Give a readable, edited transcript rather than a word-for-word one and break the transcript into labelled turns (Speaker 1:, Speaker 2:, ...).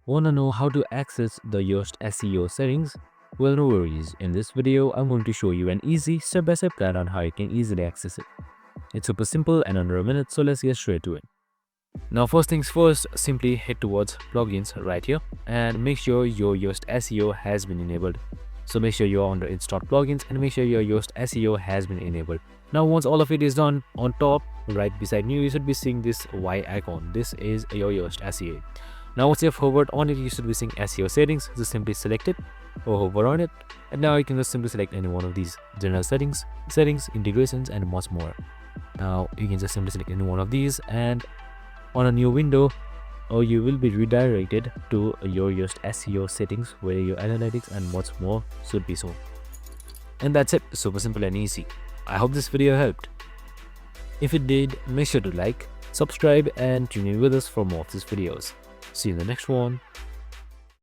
Speaker 1: Want to know how to access the Yoast SEO settings? Well, no worries. In this video, I'm going to show you an easy step-by-step plan on how you can easily access it. It's super simple and under a minute, so let's get straight to it. Now, first things first, simply head towards plugins right here and make sure your Yoast SEO has been enabled. So make sure you're under install plugins and make sure your Yoast SEO has been enabled. Now, once all of it is done, on top right beside you should be seeing this Y icon. This is your Yoast SEO. Now, once you've hovered on it, you should be seeing SEO settings. Just simply select it or hover on it, and now you can just simply select any one of these: general settings, integrations, and much more. Now you can just simply select any one of these, and on a new window, or you will be redirected to your Yoast SEO settings, where your analytics and much more should be shown. And that's it. Super simple and easy. I hope this video helped. If it did, make sure to like, subscribe, and tune in with us for more of these videos. See you in the next one.